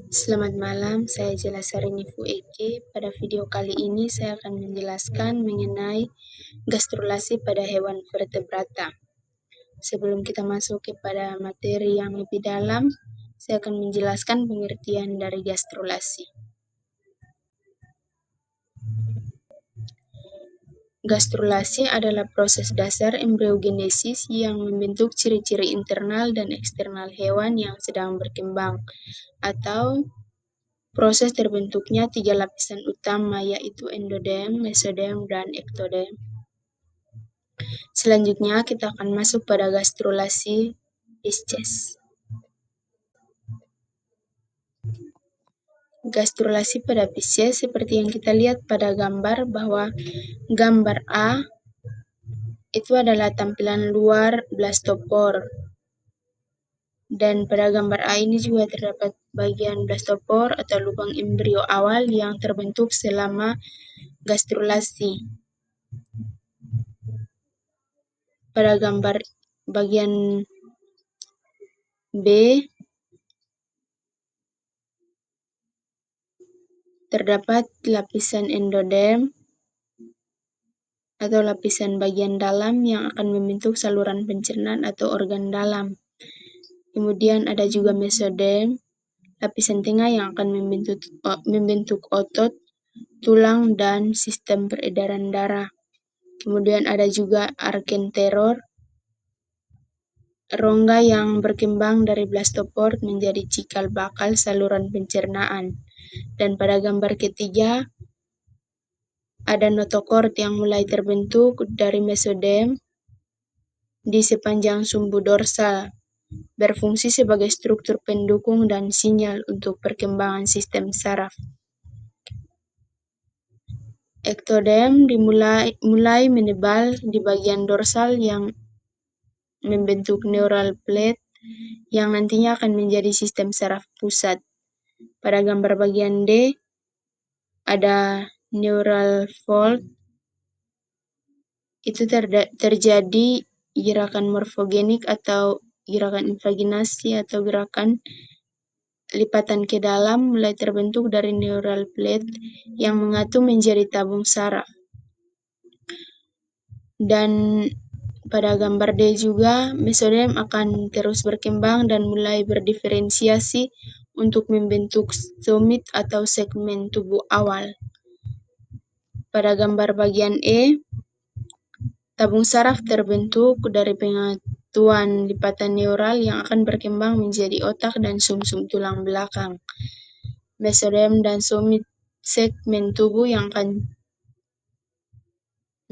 Selamat malam, saya Jelasari Eke. Pada video kali ini saya akan menjelaskan mengenai gastrulasi pada hewan vertebrata. Sebelum kita masuk kepada materi yang lebih dalam, saya akan menjelaskan pengertian dari gastrulasi. Gastrulasi adalah proses dasar embriogenesis yang membentuk ciri-ciri internal dan eksternal hewan yang sedang berkembang, atau proses terbentuknya 3 lapisan utama, yaitu endodem, mesodem, dan ektodem. Selanjutnya kita akan masuk pada gastrulasi Pisces. Gastrulasi pada Pisces seperti yang kita lihat pada gambar, bahwa gambar A itu adalah tampilan luar blastopor. Dan pada gambar A ini juga terdapat bagian blastopor atau lubang embrio awal yang terbentuk selama gastrulasi. Pada gambar bagian B terdapat lapisan endodem atau lapisan bagian dalam yang akan membentuk saluran pencernaan atau organ dalam. Kemudian ada juga mesodem, lapisan tengah yang akan membentuk otot, tulang, dan sistem peredaran darah. Kemudian ada juga arkenteror, rongga yang berkembang dari blastopor menjadi cikal bakal saluran pencernaan. Dan pada gambar ketiga, ada notokord yang mulai terbentuk dari mesodem di sepanjang sumbu dorsal, berfungsi sebagai struktur pendukung dan sinyal untuk perkembangan sistem saraf. Ektodem mulai menebal di bagian dorsal yang membentuk neural plate yang nantinya akan menjadi sistem saraf pusat. Pada gambar bagian D ada neural fold. Itu terjadi gerakan morfogenik atau gerakan invaginasi atau gerakan lipatan ke dalam mulai terbentuk dari neural plate yang mengatu menjadi tabung saraf. Dan pada gambar D juga, mesodem akan terus berkembang dan mulai berdiferensiasi untuk membentuk somit atau segmen tubuh awal. Pada gambar bagian E, tabung saraf terbentuk dari pengatuan lipatan neural yang akan berkembang menjadi otak dan sumsum tulang belakang. Mesodem dan somit segmen tubuh yang akan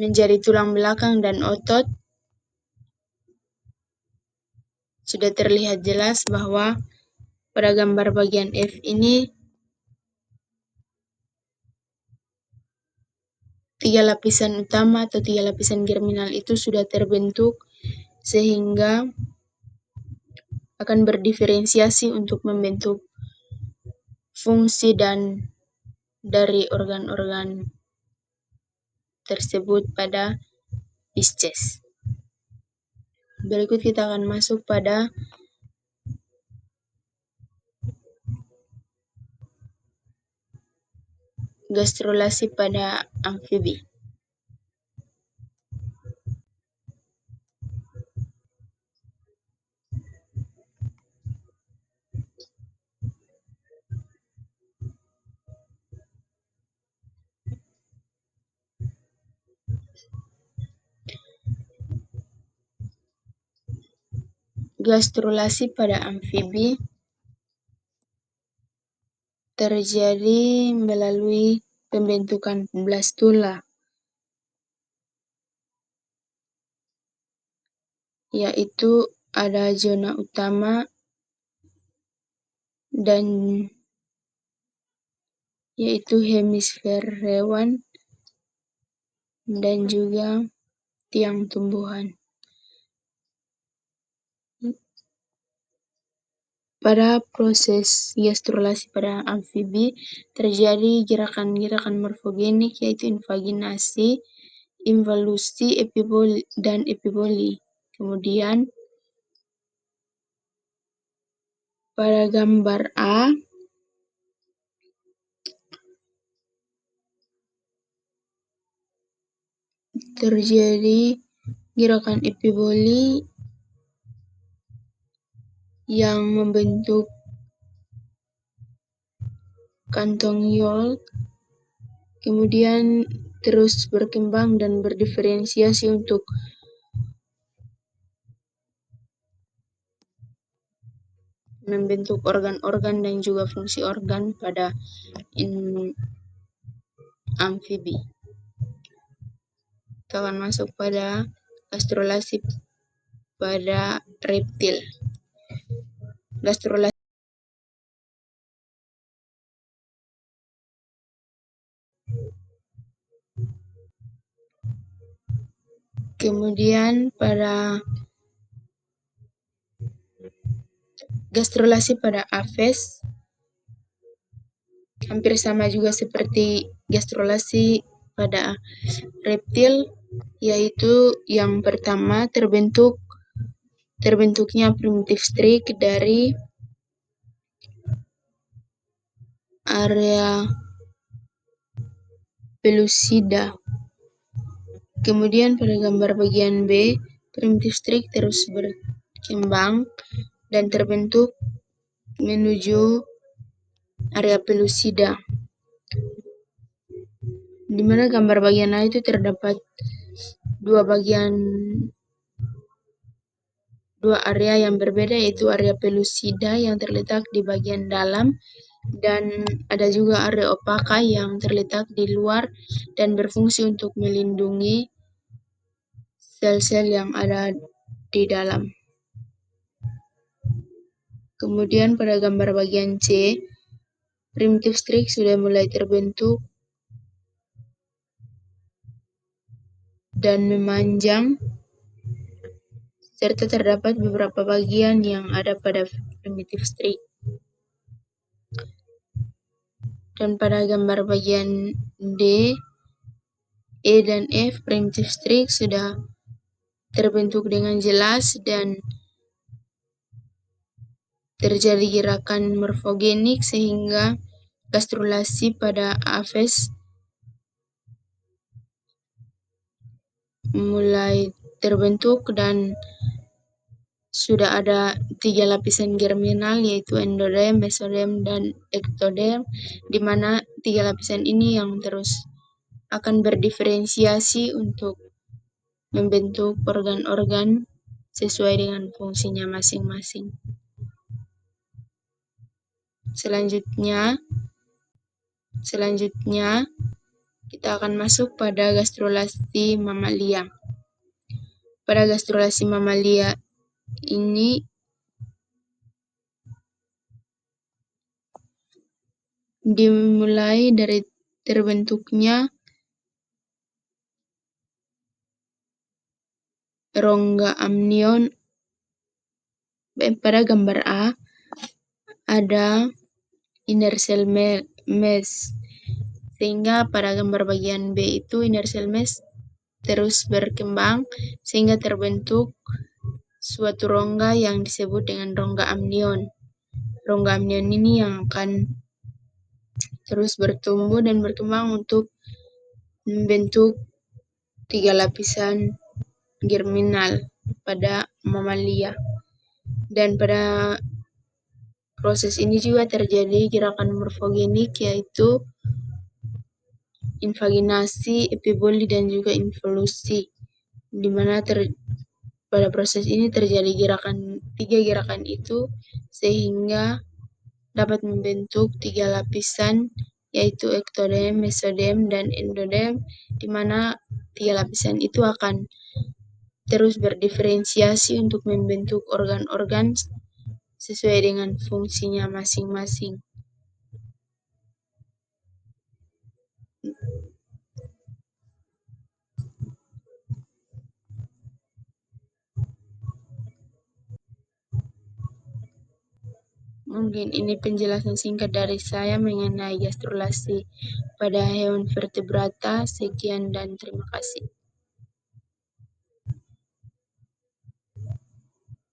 menjadi tulang belakang dan otot. Sudah terlihat jelas bahwa pada gambar bagian F ini 3 lapisan utama atau 3 lapisan germinal itu sudah terbentuk sehingga akan berdiferensiasi untuk membentuk fungsi dan dari organ-organ tersebut pada Pisces. Berikut kita akan masuk pada gastrulasi pada amfibi. Gastrulasi pada amfibi terjadi melalui pembentukan blastula, yaitu ada zona utama dan yaitu hemisfer hewan dan juga tiang tumbuhan. Pada proses gastrulasi pada amfibi terjadi gerakan-gerakan morfogenik, yaitu invaginasi, involusi, dan epiboli. Kemudian pada gambar A terjadi gerakan epiboli yang membentuk kantong Yolk, kemudian terus berkembang dan berdiferensiasi untuk membentuk organ-organ dan juga fungsi organ pada amfibi. Kita akan masuk pada gastrulasi pada reptil. Gastrulasi kemudian pada gastrulasi pada aves hampir sama juga seperti gastrulasi pada reptil, yaitu yang pertama terbentuknya primitive streak dari area pellucida. Kemudian pada gambar bagian B, primitive streak terus berkembang dan terbentuk menuju area pellucida, di mana gambar bagian A itu terdapat dua area yang berbeda, yaitu area pellucida yang terletak di bagian dalam dan ada juga area opaka yang terletak di luar dan berfungsi untuk melindungi sel-sel yang ada di dalam. Kemudian pada gambar bagian C, primitive streak sudah mulai terbentuk dan memanjang, serta terdapat beberapa bagian yang ada pada primitive streak. Dan pada gambar bagian D, E dan F, primitive streak sudah terbentuk dengan jelas dan terjadi gerakan morfogenik sehingga gastrulasi pada aves mulai terbentuk dan sudah ada 3 lapisan germinal, yaitu endodem, mesodem, dan ektodem, di mana 3 lapisan ini yang terus akan berdiferensiasi untuk membentuk organ-organ sesuai dengan fungsinya masing-masing. Selanjutnya kita akan masuk pada gastrulasi mamalia. Pada gastrulasi mamalia ini dimulai dari terbentuknya rongga amnion. Pada gambar A ada inner cell mesh, sehingga pada gambar bagian B itu inner cell mesh terus berkembang sehingga terbentuk suatu rongga yang disebut dengan rongga amnion. Rongga amnion ini yang akan terus bertumbuh dan berkembang untuk membentuk 3 lapisan germinal pada mamalia. Dan pada proses ini juga terjadi gerakan morfogenik, yaitu invaginasi, epiboli, dan juga involusi, di mana pada proses ini terjadi tiga gerakan itu sehingga dapat membentuk 3 lapisan, yaitu ektodem, mesodem, dan endodem, di mana 3 lapisan itu akan terus berdiferensiasi untuk membentuk organ-organ sesuai dengan fungsinya masing-masing. Mungkin ini penjelasan singkat dari saya mengenai gastrulasi pada hewan vertebrata. Sekian dan terima kasih.